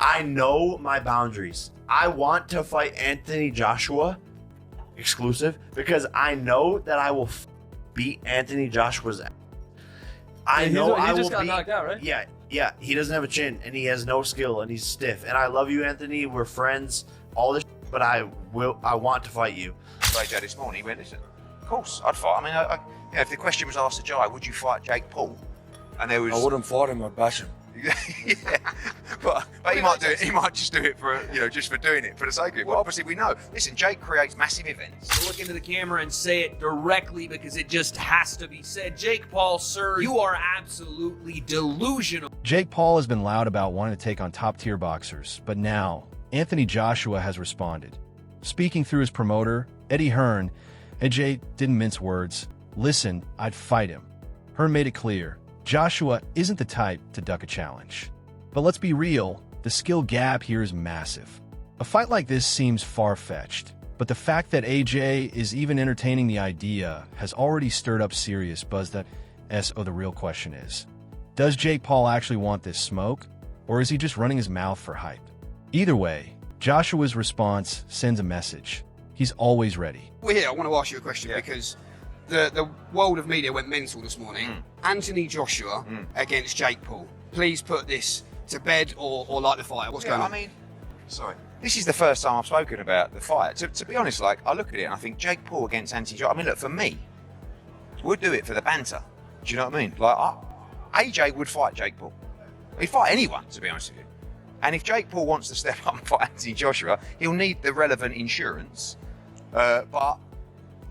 I know my boundaries. I want to fight Anthony Joshua exclusive because I know that I will beat Anthony Joshua's ass. I know I will just got knocked out, right? Yeah. He doesn't have a chin and he has no skill and he's stiff. And I love you, Anthony. We're friends. All this, but I want to fight you. AJ this morning, he went, listen, of course, I'd fight. I mean, if the question was asked to Jai, would you fight Jake Paul? And there was... I wouldn't fight him, I'd bash him. Yeah, but he might do it. He might just do it for just for doing it for the sake of it. Well, obviously we know. Listen, Jake creates massive events. Look into the camera and say it directly because it just has to be said. Jake Paul, sir, you are absolutely delusional. Jake Paul has been loud about wanting to take on top-tier boxers, but now Anthony Joshua has responded. Speaking through his promoter, Eddie Hearn, AJ didn't mince words. Listen, I'd fight him. Hearn made it clear. Joshua isn't the type to duck a challenge. But let's be real, the skill gap here is massive. A fight like this seems far-fetched, but the fact that AJ is even entertaining the idea has already stirred up serious buzz that the real question is, does Jake Paul actually want this smoke, or is he just running his mouth for hype? Either way, Joshua's response sends a message. He's always ready. Well, here, I want to ask you a question because the world of media went mental this morning. Anthony Joshua against Jake Paul. Please put this to bed or light the fire. What's going on? I mean, this is the first time I've spoken about the fight. To be honest, like, I look at it and I think Jake Paul against Anthony Joshua. I mean, look, for me, we'd do it for the banter. Do you know what I mean? Like, AJ would fight Jake Paul. He'd fight anyone, to be honest with you. And if Jake Paul wants to step up and fight Anthony Joshua, he'll need the relevant insurance. But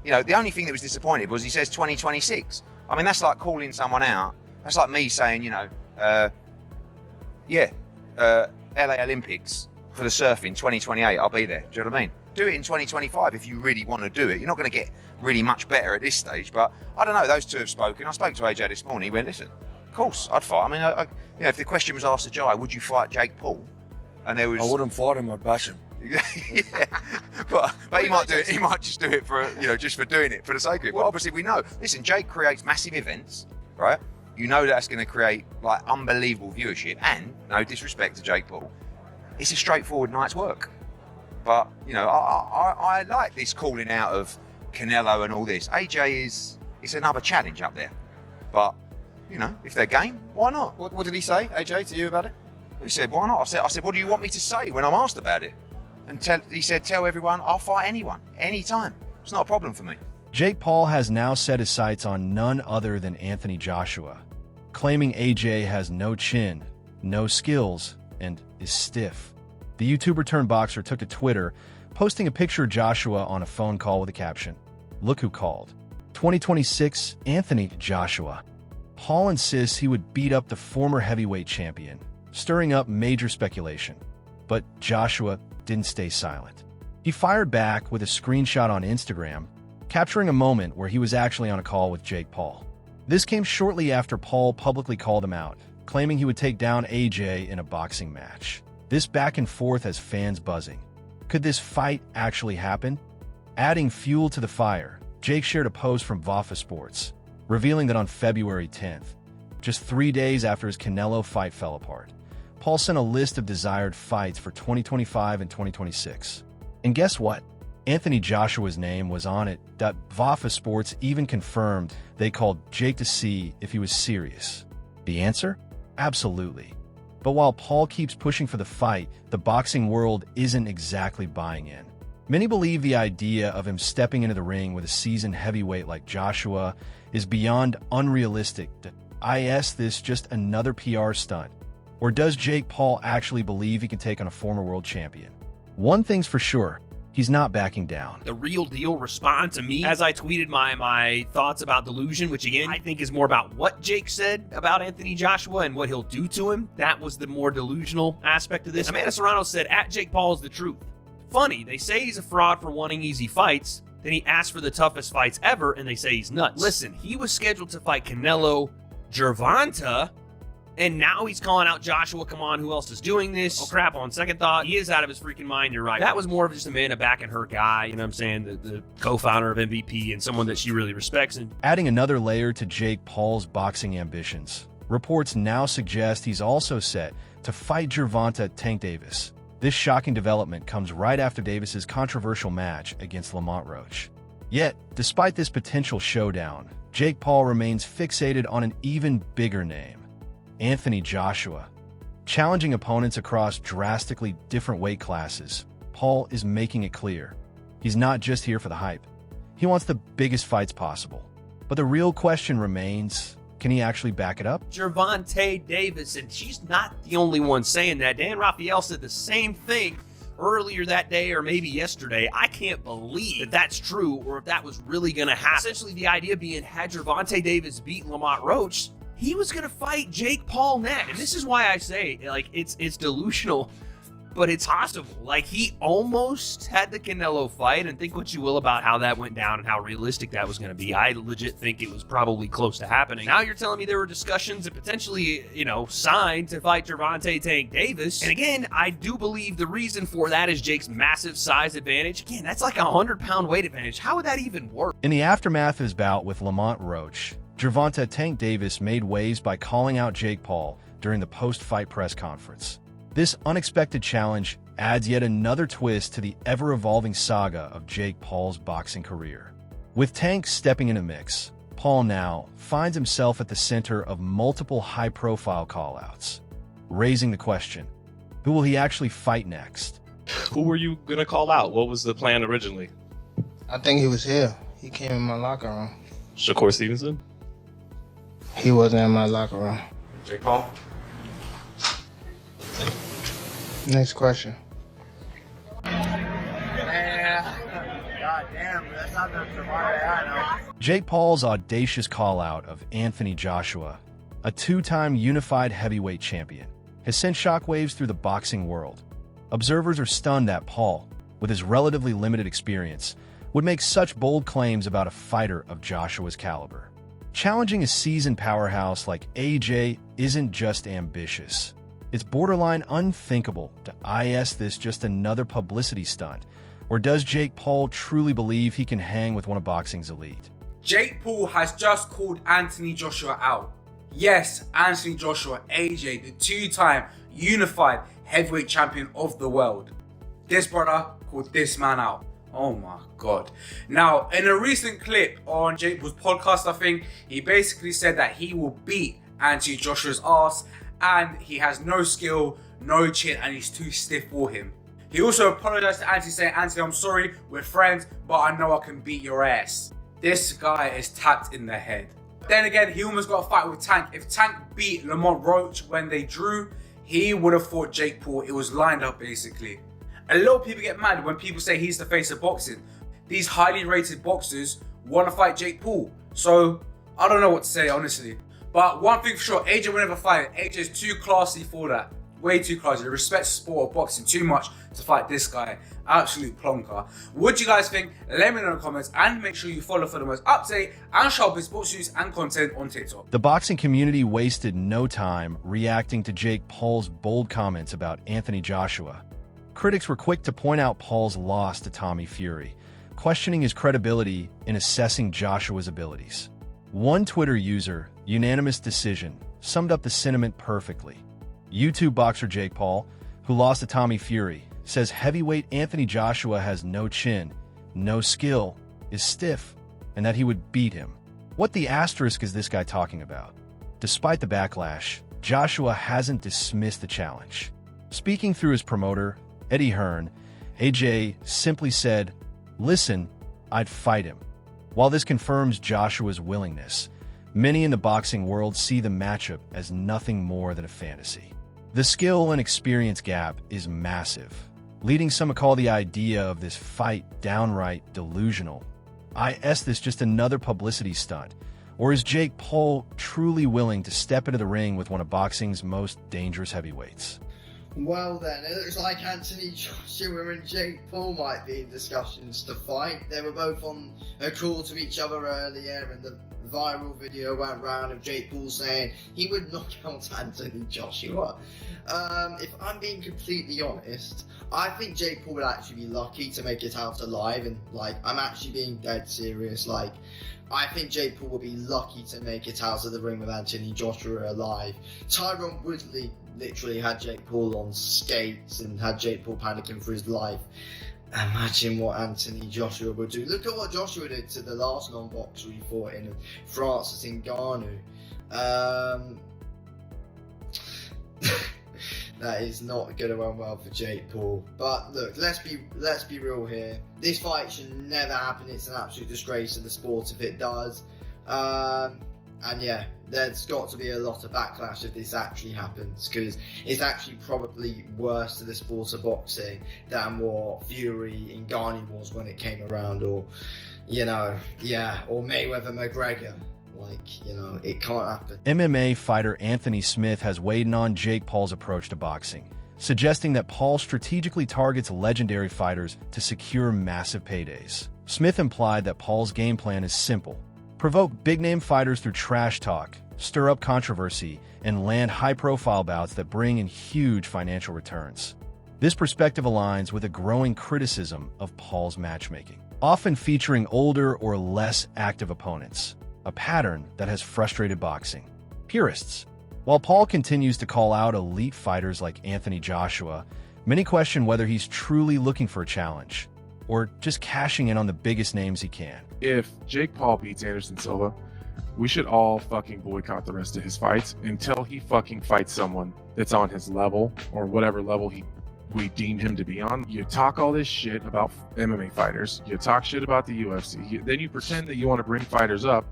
the only thing that was disappointing was he says 2026. I mean, that's like calling someone out. That's like me saying, LA Olympics for the surfing 2028, I'll be there. Do you know what I mean? Do it in 2025 if you really want to do it. You're not going to get really much better at this stage, but I don't know. Those two have spoken. I spoke to AJ this morning. He went, listen, of course, I'd fight. I mean, if the question was asked to Jai, would you fight Jake Paul? And there was... I wouldn't fight him, I'd bash him. Yeah, but he might do it. He might just do it for just for doing it for the sake of it. Well, obviously we know. Listen, Jake creates massive events, right? You know that's going to create like unbelievable viewership, and no disrespect to Jake Paul, it's a straightforward night's work. But I like this calling out of Canelo and all this. AJ it's another challenge up there, but if they're game, why not? What did he say, AJ, to you about it? He said, why not? I said, what do you want me to say when I'm asked about it? And he said, tell everyone I'll fight anyone, anytime. It's not a problem for me. Jake Paul has now set his sights on none other than Anthony Joshua, claiming AJ has no chin, no skills, and is stiff. The YouTuber-turned-boxer took to Twitter, posting a picture of Joshua on a phone call with a caption, "Look who called. 2026 Anthony Joshua." Paul insists he would beat up the former heavyweight champion, stirring up major speculation. But Joshua didn't stay silent. He fired back with a screenshot on Instagram, capturing a moment where he was actually on a call with Jake Paul. This came shortly after Paul publicly called him out, claiming he would take down AJ in a boxing match. This back and forth has fans buzzing. Could this fight actually happen? Adding fuel to the fire, Jake shared a post from Vafa Sports, revealing that on February 10th, just 3 days after his Canelo fight fell apart, Paul sent a list of desired fights for 2025 and 2026. And guess what? Anthony Joshua's name was on it. Vafa Sports even confirmed they called Jake to see if he was serious. The answer? Absolutely. But while Paul keeps pushing for the fight, the boxing world isn't exactly buying in. Many believe the idea of him stepping into the ring with a seasoned heavyweight like Joshua is beyond unrealistic. Is this just another PR stunt? Or does Jake Paul actually believe he can take on a former world champion? One thing's for sure, he's not backing down. The real deal respond to me as I tweeted my thoughts about delusion, which again, I think is more about what Jake said about Anthony Joshua and what he'll do to him. That was the more delusional aspect of this. Amanda Serrano said, at Jake Paul is the truth. Funny, they say he's a fraud for wanting easy fights, then he asked for the toughest fights ever, and they say he's nuts. Listen, he was scheduled to fight Canelo Gervonta, and now he's calling out Joshua. Come on, who else is doing this? Oh crap, on second thought, he is out of his freaking mind, you're right. That was more of just Amanda backing her guy, you know what I'm saying, the co-founder of MVP and someone that she really respects. And adding another layer to Jake Paul's boxing ambitions, reports now suggest he's also set to fight Gervonta Tank Davis. This shocking development comes right after Davis's controversial match against Lamont Roach. Yet, despite this potential showdown, Jake Paul remains fixated on an even bigger name, Anthony Joshua. Challenging opponents across drastically different weight classes, Paul is making it clear he's not just here for the hype. He wants the biggest fights possible. But the real question remains, can he actually back it up? Gervonta Davis, and she's not the only one saying that. Dan Raphael said the same thing earlier that day, or maybe yesterday. I can't believe that that's true, or if that was really going to happen. Essentially, the idea being, had Gervonta Davis beat Lamont Roach, he was going to fight Jake Paul next. And this is why I say, like, it's delusional, but it's possible. Like, he almost had the Canelo fight, and think what you will about how that went down and how realistic that was going to be. I legit think it was probably close to happening. Now you're telling me there were discussions and potentially, signed to fight Gervonta Tank Davis. And again, I do believe the reason for that is Jake's massive size advantage. Again, that's like a 100-pound weight advantage. How would that even work? In the aftermath of his bout with Lamont Roach, Gervonta Tank Davis made waves by calling out Jake Paul during the post-fight press conference. This unexpected challenge adds yet another twist to the ever-evolving saga of Jake Paul's boxing career. With Tank stepping in a mix, Paul now finds himself at the center of multiple high-profile callouts, raising the question, who will he actually fight next? Who were you going to call out? What was the plan originally? I think he was here. He came in my locker room. Shakur Stevenson? He wasn't in my locker room. Jake Paul? Next question. Jake Paul's audacious call-out of Anthony Joshua, a two-time unified heavyweight champion, has sent shockwaves through the boxing world. Observers are stunned that Paul, with his relatively limited experience, would make such bold claims about a fighter of Joshua's caliber. Challenging a seasoned powerhouse like AJ isn't just ambitious. It's borderline unthinkable to is this just another publicity stunt, or does Jake Paul truly believe he can hang with one of boxing's elite? Jake Paul has just called Anthony Joshua out. Yes, Anthony Joshua, AJ, the two-time unified heavyweight champion of the world. This brother called this man out. Oh my God. Now, in a recent clip on Jake Paul's podcast, I think, he basically said that he will beat Anthony Joshua's ass, and he has no skill, no chin, and he's too stiff for him. He also apologized to Anthony, saying, Anthony, I'm sorry, we're friends, but I know I can beat your ass. This guy is tapped in the head. Then again, he almost got a fight with Tank. If Tank beat Lamont Roach when they drew, he would have fought Jake Paul. It was lined up, basically. A lot of people get mad when people say he's the face of boxing. These highly rated boxers want to fight Jake Paul. So, I don't know what to say, honestly. But one thing for sure, AJ will never fight. AJ is too classy for that. Way too classy. He respects the sport of boxing too much to fight this guy. Absolute plonker. What do you guys think? Let me know in the comments, and make sure you follow for the most up-to-date and sharpest sports news and content on TikTok. The boxing community wasted no time reacting to Jake Paul's bold comments about Anthony Joshua. Critics were quick to point out Paul's loss to Tommy Fury, questioning his credibility in assessing Joshua's abilities. One Twitter user, Unanimous Decision, summed up the sentiment perfectly. YouTube boxer Jake Paul, who lost to Tommy Fury, says heavyweight Anthony Joshua has no chin, no skill, is stiff, and that he would beat him. What the asterisk is this guy talking about? Despite the backlash, Joshua hasn't dismissed the challenge. Speaking through his promoter, Eddie Hearn, AJ simply said, "Listen, I'd fight him." While this confirms Joshua's willingness, many in the boxing world see the matchup as nothing more than a fantasy. The skill and experience gap is massive, leading some to call the idea of this fight downright delusional. Is this just another publicity stunt, or is Jake Paul truly willing to step into the ring with one of boxing's most dangerous heavyweights? Well then, it looks like Anthony Joshua and Jake Paul might be in discussions to fight. They were both on a call to each other earlier, and the viral video went round of Jake Paul saying he would knock out Anthony Joshua. If I'm being completely honest, I think Jake Paul would actually be lucky to make it out alive, and like, I'm actually being dead serious. Like, I think Jake Paul will be lucky to make it out of the ring with Anthony Joshua alive. Tyron Woodley literally had Jake Paul on skates and had Jake Paul panicking for his life. Imagine what Anthony Joshua would do. Look at what Joshua did to the last non-boxer he fought in, Francis Ngannou. That is not going to end well for Jake Paul. But look, let's be real here. This fight should never happen. It's an absolute disgrace to the sport if it does. And yeah, there's got to be a lot of backlash if this actually happens, because it's actually probably worse to the sport of boxing than what Fury and Ngannou was when it came around, or, you know, yeah, or Mayweather McGregor. Like, you know, it can't happen. MMA fighter Anthony Smith has weighed in on Jake Paul's approach to boxing, suggesting that Paul strategically targets legendary fighters to secure massive paydays. Smith implied that Paul's game plan is simple: provoke big-name fighters through trash talk, stir up controversy, and land high-profile bouts that bring in huge financial returns. This perspective aligns with a growing criticism of Paul's matchmaking, often featuring older or less active opponents, a pattern that has frustrated boxing purists. While Paul continues to call out elite fighters like Anthony Joshua, many question whether he's truly looking for a challenge, or just cashing in on the biggest names he can. If Jake Paul beats Anderson Silva, we should all fucking boycott the rest of his fights until he fucking fights someone that's on his level, or whatever level we deem him to be on. You talk all this shit about MMA fighters, you talk shit about the UFC, then you pretend that you want to bring fighters up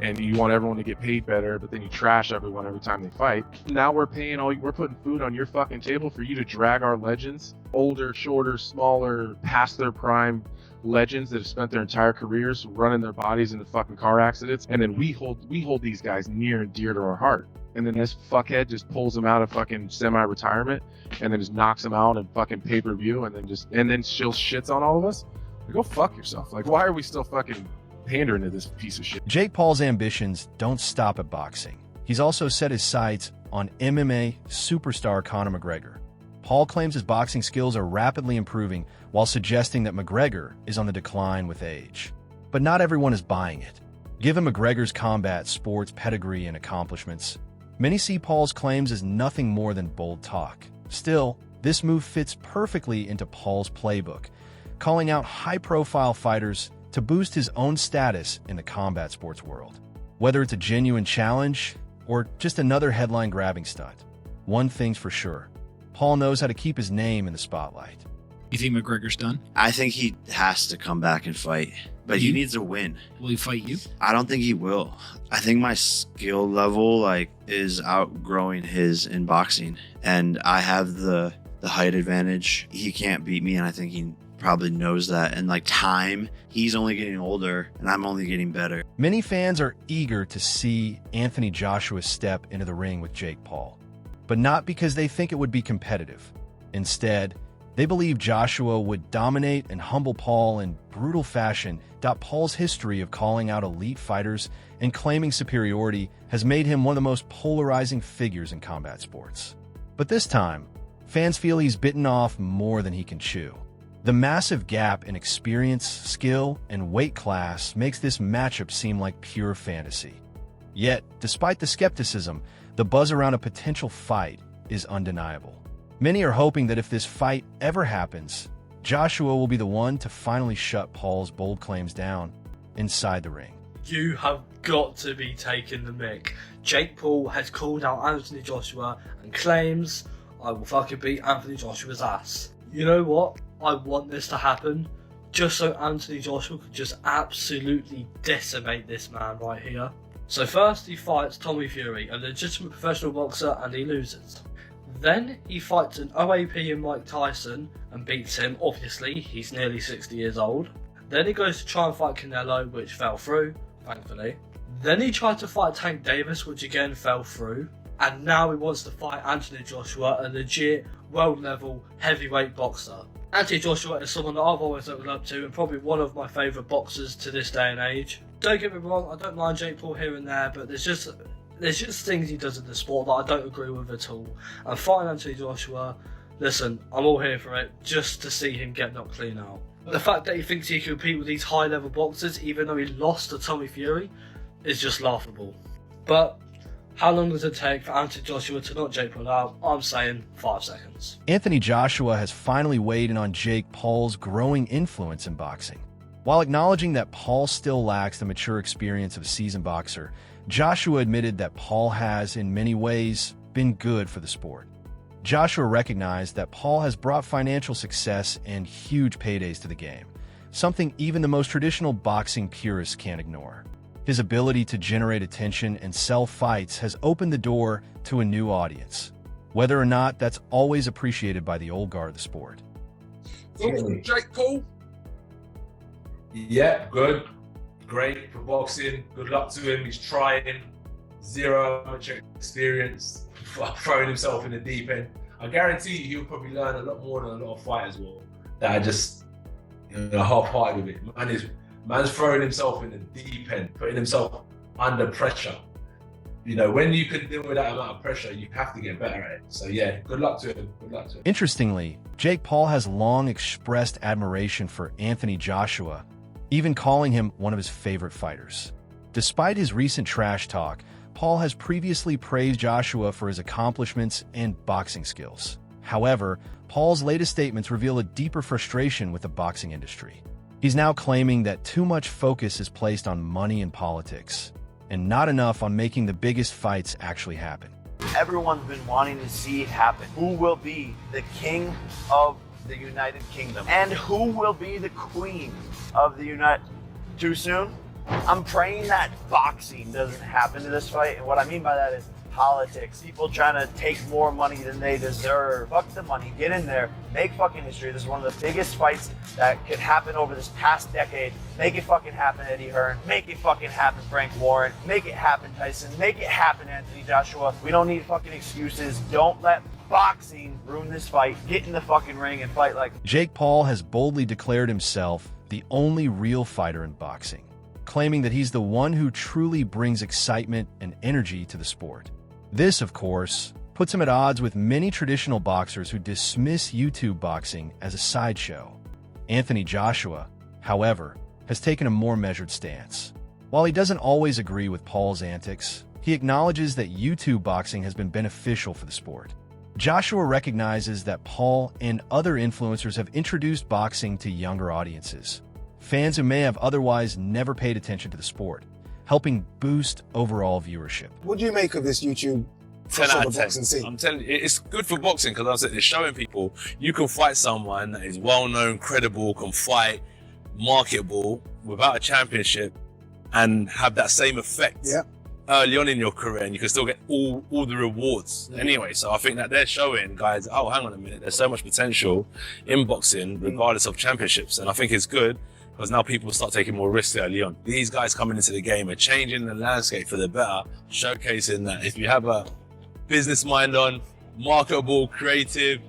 and you want everyone to get paid better, but then you trash everyone every time they fight. Now we're putting food on your fucking table for you to drag our legends, older, shorter, smaller, past their prime legends that have spent their entire careers running their bodies into fucking car accidents, and then we hold these guys near and dear to our heart. And then this fuckhead just pulls them out of fucking semi-retirement and then just knocks them out in fucking pay-per-view, and then still shits on all of us. Like, go fuck yourself. Like, why are we still fucking pandering to this piece of shit? Jake Paul's ambitions don't stop at boxing. He's also set his sights on MMA superstar Conor McGregor. Paul claims his boxing skills are rapidly improving, while suggesting that McGregor is on the decline with age. But not everyone is buying it. Given McGregor's combat sports pedigree and accomplishments, many see Paul's claims as nothing more than bold talk. Still, this move fits perfectly into Paul's playbook, calling out high-profile fighters to boost his own status in the combat sports world. Whether it's a genuine challenge or just another headline-grabbing stunt, one thing's for sure: Paul knows how to keep his name in the spotlight. You think McGregor's done? I think he has to come back and fight, but he needs to win. Will he fight you? I don't think he will. I think my skill level is outgrowing his in boxing, and I have the height advantage. He can't beat me, and I think he probably knows that. And time, he's only getting older and I'm only getting better. Many fans are eager to see Anthony Joshua step into the ring with Jake Paul, but not because they think it would be competitive. Instead, they believe Joshua would dominate and humble Paul in brutal fashion. Paul's history of calling out elite fighters and claiming superiority has made him one of the most polarizing figures in combat sports. But this time, fans feel he's bitten off more than he can chew. The massive gap in experience, skill, and weight class makes this matchup seem like pure fantasy. Yet, despite the skepticism, the buzz around a potential fight is undeniable. Many are hoping that if this fight ever happens, Joshua will be the one to finally shut Paul's bold claims down inside the ring. You have got to be taking the mick. Jake Paul has called out Anthony Joshua and claims, "I will fucking beat Anthony Joshua's ass." You know what? I want this to happen just so Anthony Joshua could just absolutely decimate this man right here. So first he fights Tommy Fury, a legitimate professional boxer, and he loses. Then he fights an OAP in Mike Tyson and beats him. Obviously, he's nearly 60 years old. Then he goes to try and fight Canelo, which fell through, thankfully. Then he tried to fight Tank Davis, which again fell through. And now he wants to fight Anthony Joshua, a legit world-level heavyweight boxer. Anthony Joshua is someone that I've always looked up to and probably one of my favourite boxers to this day and age. don't get me wrong, I don't mind Jake Paul here and there, but there's just things he does in the sport that I don't agree with at all. And fighting Anthony Joshua, listen, I'm all here for it, just to see him get knocked clean out. The fact that he thinks he can compete with these high-level boxers, even though he lost to Tommy Fury, is just laughable. But how long does it take for Anthony Joshua to knock Jake Paul out? I'm saying 5 seconds. Anthony Joshua has finally weighed in on Jake Paul's growing influence in boxing. While acknowledging that Paul still lacks the mature experience of a seasoned boxer, Joshua admitted that Paul has, in many ways, been good for the sport. Joshua recognized that Paul has brought financial success and huge paydays to the game, something even the most traditional boxing purists can't ignore. His ability to generate attention and sell fights has opened the door to a new audience, whether or not that's always appreciated by the old guard of the sport. Jake Paul? Yeah, good. Great for boxing. Good luck to him. He's trying. Zero amateur experience. Throwing himself in the deep end. I guarantee you he'll probably learn a lot more than a lot of fighters will. That are just half-hearted with it. Man's throwing himself in the deep end, putting himself under pressure. When you can deal with that amount of pressure, you have to get better at it. So yeah, good luck to him. Good luck to him. Interestingly, Jake Paul has long expressed admiration for Anthony Joshua, even calling him one of his favorite fighters. Despite his recent trash talk, Paul has previously praised Joshua for his accomplishments and boxing skills. However, Paul's latest statements reveal a deeper frustration with the boxing industry. He's now claiming that too much focus is placed on money and politics, and not enough on making the biggest fights actually happen. Everyone's been wanting to see it happen. Who will be the king of the United Kingdom? And who will be the queen of the United... Too soon? I'm praying that boxing doesn't happen to this fight, and what I mean by that is politics. People trying to take more money than they deserve. Fuck the money, get in there, make fucking history. This is one of the biggest fights that could happen over this past decade. Make it fucking happen, Eddie Hearn. Make it fucking happen, Frank Warren. Make it happen, Tyson. Make it happen, Anthony Joshua. We don't need fucking excuses. Don't let boxing ruin this fight. Get in the fucking ring and fight like... Jake Paul has boldly declared himself the only real fighter in boxing, claiming that he's the one who truly brings excitement and energy to the sport. This, of course, puts him at odds with many traditional boxers who dismiss YouTube boxing as a sideshow. Anthony Joshua, however, has taken a more measured stance. While he doesn't always agree with Paul's antics, he acknowledges that YouTube boxing has been beneficial for the sport. Joshua recognizes that Paul and other influencers have introduced boxing to younger audiences, fans who may have otherwise never paid attention to the sport, helping boost overall viewership. What do you make of this YouTube 10 out of 10. boxing scene? I'm telling you, it's good for boxing because it's showing people you can fight someone that is well-known, credible, can fight, marketable, without a championship, and have that same effect early on in your career, and you can still get all the rewards anyway. So I think that they're showing guys, oh, hang on a minute, there's so much potential in boxing regardless of championships, and I think it's good because now people start taking more risks early on. These guys coming into the game are changing the landscape for the better, showcasing that if you have a business mind on, marketable, creative,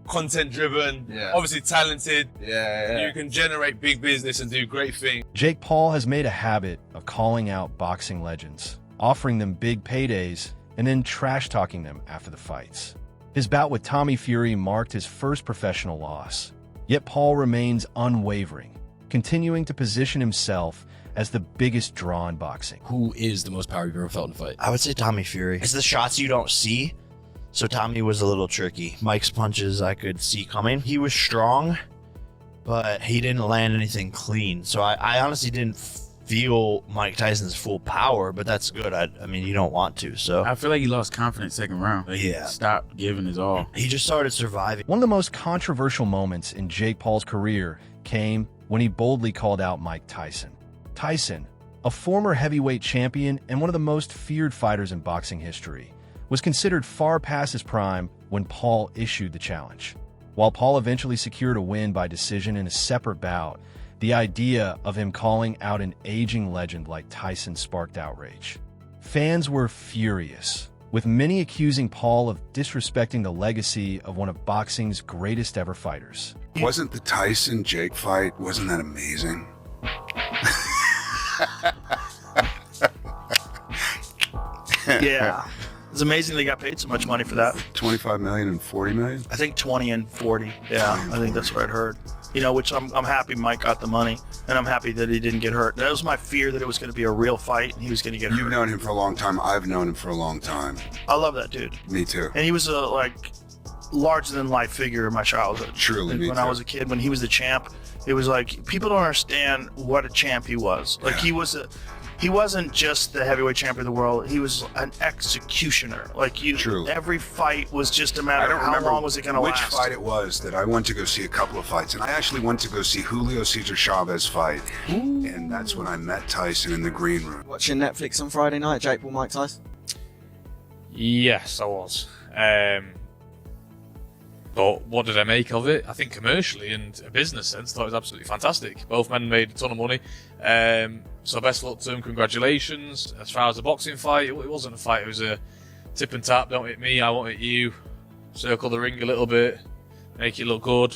content driven, obviously talented, you can generate big business and do great things. Jake Paul has made a habit of calling out boxing legends, offering them big paydays, and then trash talking them after the fights. His bout with Tommy Fury marked his first professional loss, yet Paul remains unwavering, continuing to position himself as the biggest draw in boxing. Who is the most power you've ever felt in a fight? I would say Tommy Fury. It's the shots you don't see, so Tommy was a little tricky. Mike's punches I could see coming. He was strong, but he didn't land anything clean. So I honestly didn't feel Mike Tyson's full power, but that's good. I mean, you don't want to, so. I feel like he lost confidence second round. Yeah. Stopped giving his all. He just started surviving. One of the most controversial moments in Jake Paul's career came when he boldly called out Mike Tyson. Tyson, a former heavyweight champion and one of the most feared fighters in boxing history, was considered far past his prime when Paul issued the challenge. While Paul eventually secured a win by decision in a separate bout, the idea of him calling out an aging legend like Tyson sparked outrage. Fans were furious, with many accusing Paul of disrespecting the legacy of one of boxing's greatest ever fighters. Wasn't the Tyson-Jake fight, wasn't that amazing? Yeah. It's amazing they got paid so much money for that. 25 million and 40 million? I think 20 and 40. Yeah, I think that's what I'd heard. You know, which I'm happy Mike got the money, and I'm happy that he didn't get hurt. That was my fear, that it was going to be a real fight and he was going to get hurt. You've known him for a long time. I've known him for a long time. I love that dude. Me too. And he was a larger than life figure in my childhood. Truly, me when too. I was a kid, when he was the champ, it was like people don't understand what a champ he was. Like he wasn't just the heavyweight champion of the world. He was an executioner. Like Truly. Every fight was just a I matter don't of how remember long was it going to which last. fight it was that I went to go see a couple of fights, and I actually went to go see Julio Cesar Chavez fight, and that's when I met Tyson in the green room. Watching Netflix on Friday night, Jake Paul, Mike Tyson? Yes, I was. But what did I make of it? I think commercially and a business sense, I thought it was absolutely fantastic. Both men made a ton of money. So best luck to them, congratulations. As far as the boxing fight, it wasn't a fight, it was a tip and tap, don't hit me, I won't hit you. Circle the ring a little bit, make it look good.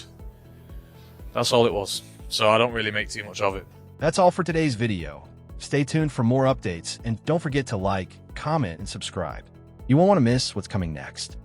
That's all it was. So I don't really make too much of it. That's all for today's video. Stay tuned for more updates, and don't forget to like, comment, and subscribe. You won't want to miss what's coming next.